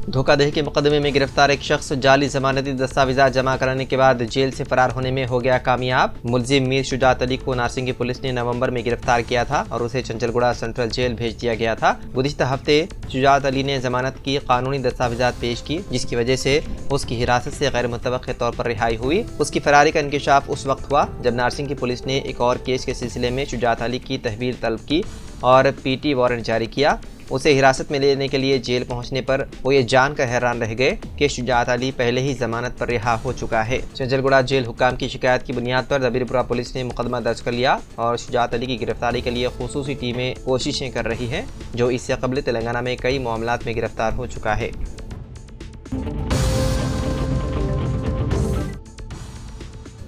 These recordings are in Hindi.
धोखाधड़ी के मुकदमे में गिरफ्तार एक शख्स जाली जमानती दस्तावेजात जमा कराने के बाद जेल से फरार होने में हो गया कामयाब। मुलजिम मीर शुजात अली को नारसिंगी पुलिस ने नवंबर में गिरफ्तार किया था और उसे चंचलगुड़ा सेंट्रल जेल भेज दिया गया था। गुज़िश्ता हफ्ते शुजात अली ने जमानत की कानूनी दस्तावेजात पेश की, जिसकी वजह से उसकी हिरासत से गैर मुतवक्के तौर पर रिहाई हुई। उसकी फरारी का इंकशाफ उस वक्त हुआ जब नारसिंगी पुलिस ने एक और केस के सिलसिले में शुजात अली की तहवील तलब की और पीटी वारंट जारी किया। उसे हिरासत में लेने के लिए जेल पहुंचने पर वो ये जानकर हैरान रह गए कि शुजात अली पहले ही जमानत पर रिहा हो चुका है। चंचलगुड़ा जेल हुक्काम की शिकायत की बुनियाद पर जबीरपुरा पुलिस ने मुकदमा दर्ज कर लिया और शुजात अली की गिरफ्तारी के लिए खुसूसी टीमें कोशिशें कर रही हैं, जो इससे कबल तेलंगाना में कई मामलात में गिरफ्तार हो चुका है।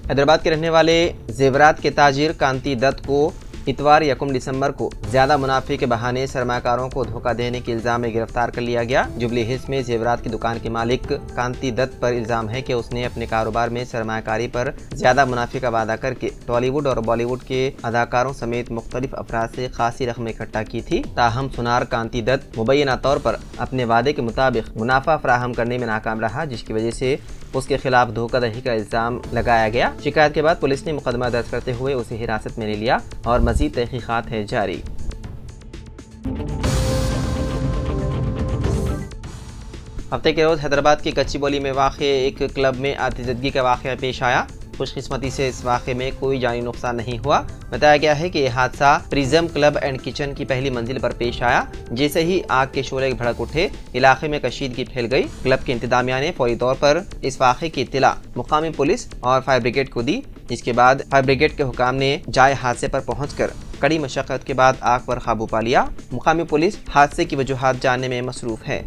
हैदराबाद के रहने वाले जेवरात के ताजिर कांति दत्त को इतवार 1 दिसंबर को ज्यादा मुनाफे के बहाने सरमाकारों को धोखा देने के इल्जाम में गिरफ्तार कर लिया गया। जुबली हिल्स में जेवरात की दुकान के मालिक कांति दत्त पर इल्जाम है कि उसने अपने कारोबार में सरमाकारी पर ज्यादा मुनाफे का वादा करके टॉलीवुड और बॉलीवुड के अदाकारों समेत मुख्तलिफ अफराद से खासी रकम इकट्ठा की थी। ताहम सुनार कांति दत्त मुबैना तौर पर अपने वादे के मुताबिक मुनाफा फराहम करने में नाकाम रहा, जिसकी वजह से उसके खिलाफ धोखाधड़ी का इल्जाम लगाया गया। शिकायत के बाद पुलिस ने मुकदमा दर्ज करते हुए उसे हिरासत में ले लिया और मजीद तहकीकात है जारी। हफ्ते के रोज हैदराबाद की कच्ची बोली में वाक़ एक क्लब में आतिशबाजी का वाक़या पेश आया। खुशकिस्मती से इस वाक़े में कोई जानी नुकसान नहीं हुआ। बताया गया है कि यह हादसा प्रिज्म क्लब एंड किचन की पहली मंजिल पर पेश आया। जैसे ही आग के शोले भड़क उठे, इलाके में कशीदगी फैल गई। क्लब की इंतजामिया ने फौरी तौर पर इस वाक़े की इत्तला मुकामी पुलिस और फायर ब्रिगेड को दी। इसके बाद फायर ब्रिगेड के हुकाम ने जाए हादसे पर पहुंचकर कड़ी मशक्कत के बाद आग पर काबू पा लिया। मुकामी पुलिस हादसे की वजूहात जानने में मसरूफ है।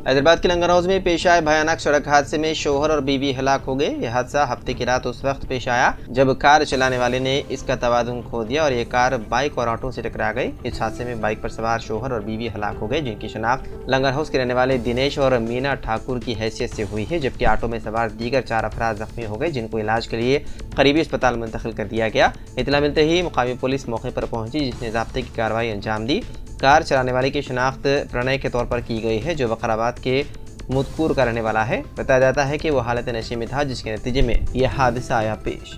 हैदराबाद के लंगर हाउस में पेश आए भयानक सड़क हादसे में शौहर और बीवी हलाक हो गए। यह हादसा हफ्ते की रात उस वक्त पेश आया जब कार चलाने वाले ने इसका तवाज़ुन खो दिया और ये कार बाइक और ऑटो से टकरा गई। इस हादसे में बाइक पर सवार शौहर और बीवी हलाक हो गए, जिनकी शनाख्त लंगर हाउस के रहने वाले दिनेश और मीना ठाकुर की हैसियत से हुई है, जबकि ऑटो में सवार दीगर 4 अफराद जख्मी हो गए, जिनको इलाज के लिए करीबी अस्पताल मुंतकिल कर दिया गया। इतला मिलते ही मुकामी पुलिस मौके पर पहुंची, जिसने ज़ाब्ते की कार्रवाई अंजाम दी। कार चलाने वाले की शनाख्त प्रणय के तौर पर की गई है, जो वकराबाद के मुदकुर का रहने वाला है। बताया जाता है कि वो हालत नशे में था, जिसके नतीजे में यह हादसा आया पेश।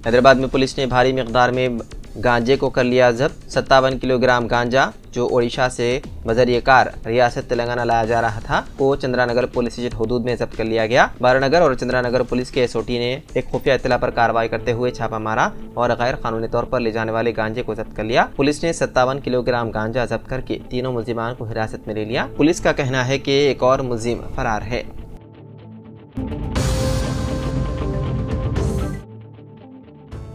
हैदराबाद में पुलिस ने भारी मिकदार में गांजे को कर लिया जब्त। 57 किलोग्राम गांजा जो ओडिशा से बजरिए कार रियासत तेलंगाना लाया जा रहा था को चंद्रानगर पुलिस स्टेशन हदूद में जब्त कर लिया गया। बारानगर और चंद्रानगर पुलिस के एसओटी ने एक खुफिया इत्तला पर कार्रवाई करते हुए छापा मारा और गैर कानूनी तौर पर ले जाने वाले गांजे को जब्त कर लिया। पुलिस ने 57 किलोग्राम गांजा जब्त करके तीनों मुलजिमान को हिरासत में ले लिया। पुलिस का कहना है कि एक और मुलजिम फरार है।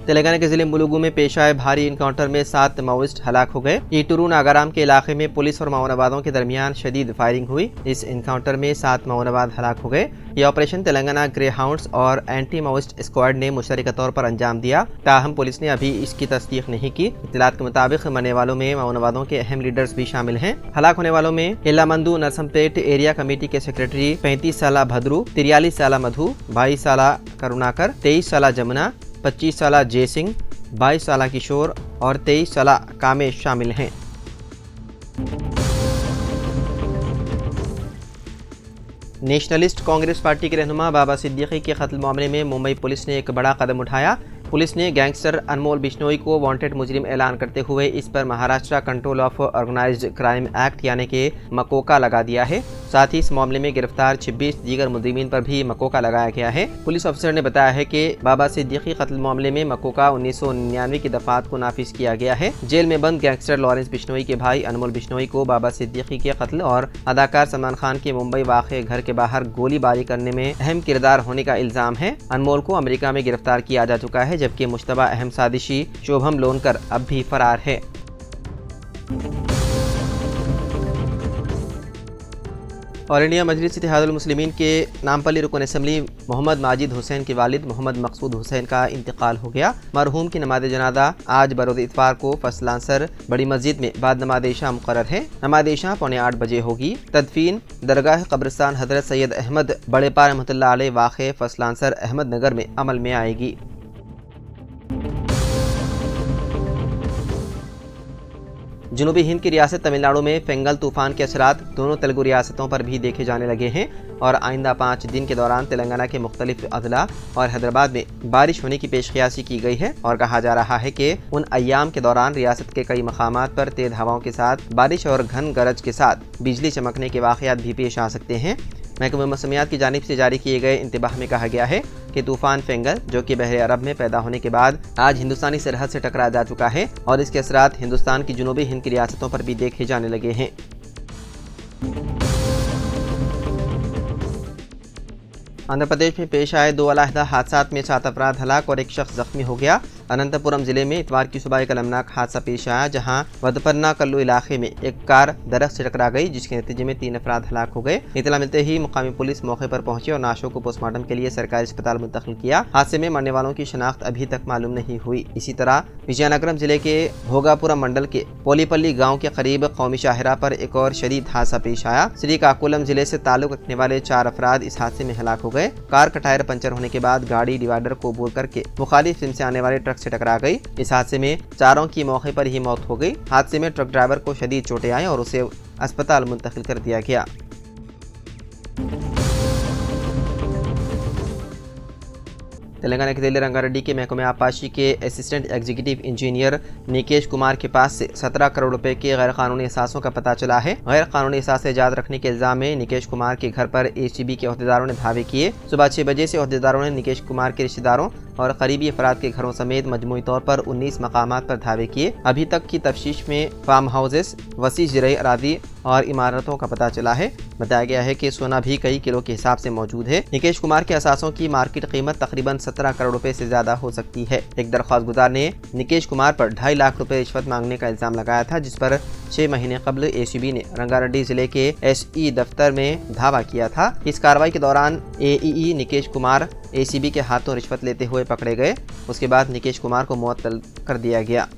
तेलंगाना के जिले मुलुगु में पेश आए भारी इनकाउंटर में 7 माओइस्ट हलाक हो गए। ईटूरू नागाराम के इलाके में पुलिस और माओवादियों के दरमियान शदीद फायरिंग हुई। इस इनकाउंटर में 7 माओवादी हलाक हो गए। यह ऑपरेशन तेलंगाना ग्रे हाउंड्स और एंटी माओइस्ट स्क्वाड ने मुश्तरका तौर पर अंजाम दिया। ताहम पुलिस ने अभी इसकी तस्दीक नहीं की। इत्तलात के मुताबिक मरने वालों में माओवादियों के अहम लीडर्स भी शामिल हैं। हलाक होने वालों में इलामंदू नरसमपेट एरिया कमेटी के सेक्रेटरी 35 साला भद्रू, 43 साला मधु, 22 साला करुणाकर, 23 साला जमुना, 25 साला जय सिंह, 22 साला किशोर और 23 साला कामेश शामिल हैं। नेशनलिस्ट कांग्रेस पार्टी के रहनुमा बाबा सिद्दीकी के कत्ल मामले में मुंबई पुलिस ने एक बड़ा कदम उठाया। पुलिस ने गैंगस्टर अनमोल बिश्नोई को वांटेड मुजरिम ऐलान करते हुए इस पर Maharashtra control of organised crime act यानी कि मकोका लगा दिया है। साथ ही इस मामले में गिरफ्तार 26 दीगर मुजरिमीन पर भी मकोका लगाया गया है। पुलिस अफसर ने बताया है कि बाबा सिद्दीकी कत्ल मामले में मकोका 1999 की दफात को नाफिज किया गया है। जेल में बंद गैंगस्टर लॉरेंस बिश्नोई के भाई अनमोल बिश्नोई को बाबा सिद्दीकी के कत्ल और अदाकार सलमान खान के मुंबई वाक़े घर के बाहर गोलीबारी करने में अहम किरदार होने का इल्जाम है। अनमोल को अमेरिका में गिरफ्तार किया जा चुका है, जबकि मुश्तबा अहम साजिशी शोभम लोनकर अब भी फरार है। और इंडिया मजलिस इत्तेहादुल मुस्लिमीन के नामपल्ली रुकन असम्बली मोहम्मद माजिद हुसैन के वालिद मोहम्मद मकसूद हुसैन का इंतकाल हो गया। मरहूम की नमाज जनाजा आज बरोज़ इतवार को फसल आंसर बड़ी मस्जिद में बाद नमाज इशा मुकर्रर है। नमाज इशा 7:45 बजे होगी। तदफीन दरगाह कब्रिस्तान हजरत सैयद अहमद बड़ेपार रहमतुल्लाह अलैह वाक़े फसल आंसर अहमद नगर में अमल में आएगी। जनूबी हिंद की रियासत तमिलनाडु में फेंगल तूफान के असरात दोनों तेलुगु रियासतों पर भी देखे जाने लगे हैं और आइंदा 5 दिन के दौरान तेलंगाना के मुख्तलिफ अजला और हैदराबाद में बारिश होने की पेशकयासी की गई है और कहा जा रहा है कि उन अय्याम के दौरान रियासत के कई मकामात पर तेज हवाओं के साथ बारिश और घन गरज के साथ बिजली चमकने के वाक़यात भी पेश आ सकते हैं। महकमा मौसमियात की जानिब से जारी किए गए इंतबाह में कहा गया है कि तूफान फेंगल जो कि बहरे अरब में पैदा होने के बाद आज हिंदुस्तानी सरहद से टकरा जा चुका है और इसके असरात हिंदुस्तान की जनूबी हिंद की रियासतों पर भी देखे जाने लगे हैं। आंध्र प्रदेश में पेश आए 2 अलहदा हादसात में 7 अफराद हलाक और 1 शख्स जख्मी हो गया। अनंतपुरम जिले में इतवार की सुबह एक अलमनाक हादसा पेश आया जहां वदपन्ना कल्लू इलाके में एक कार दरख्त से टकरा गई जिसके नतीजे में 3 अफराद हलाक हो गए। इतला मिलते ही मुकामी पुलिस मौके पर पहुंची और नाशों को पोस्टमार्टम के लिए सरकारी अस्पताल मुंतकिल किया। हादसे में मरने वालों की शनाख्त अभी तक मालूम नहीं हुई। इसी तरह विजयनगरम जिले के भोगापुरम मंडल के पोलीपल्ली गाँव के करीब कौमी शाहरा पर एक और शदीद हादसा पेश आया। श्रीकाकुलम जिले से ताल्लुक रखने वाले 4 अफराद इस हादसे में हलाक हो गए। कार का टायर पंचर होने के बाद गाड़ी डिवाइडर को अबूर करके मुखालिफ सिम से आने वाले ट्रक से टकरा गई। इस हादसे में 4 की मौके पर ही मौत हो गई। हादसे में ट्रक ड्राइवर को शदीद चोटें आई और उसे अस्पताल मुंतकिल कर दिया गया। तेलंगाना के जिले रंगारेड्डी के महकमे आबपाशी के assistant executive engineer Nikesh Kumar के पास से 17 करोड़ रुपए के गैर कानूनी असासों का पता चला है। गैर कानूनी असासे ईजाद रखने के इल्जाम में निकेश कुमार के घर पर एसीबी के अहदेदारों ने धावे किए। सुबह 6 बजे से अहदेदारों ने निकेश कुमार के रिश्तेदारों और करीबी अफराद के घरों समेत मजमूई तौर पर 19 मकामात पर धावे किए। अभी तक की तफ्तीश में फार्म हाउसेस, वसी ज़राई अरादी और इमारतों का पता चला है। बताया गया है कि सोना भी कई किलो के हिसाब से मौजूद है। निकेश कुमार के असासों की मार्केट कीमत तकरीबन 17 करोड़ रुपए से ज्यादा हो सकती है। एक दरख्वास्त गुजार ने निकेश कुमार पर 2.5 लाख रुपए रिश्वत मांगने का इल्जाम लगाया था जिस पर 6 महीने कबल एसीबी ने रंगारेड्डी जिले के एसई दफ्तर में धावा किया था। इस कार्रवाई के दौरान एईई निकेश कुमार एसीबी के हाथों रिश्वत लेते हुए पकड़े गए। उसके बाद निकेश कुमार को मुअत्तल कर दिया गया।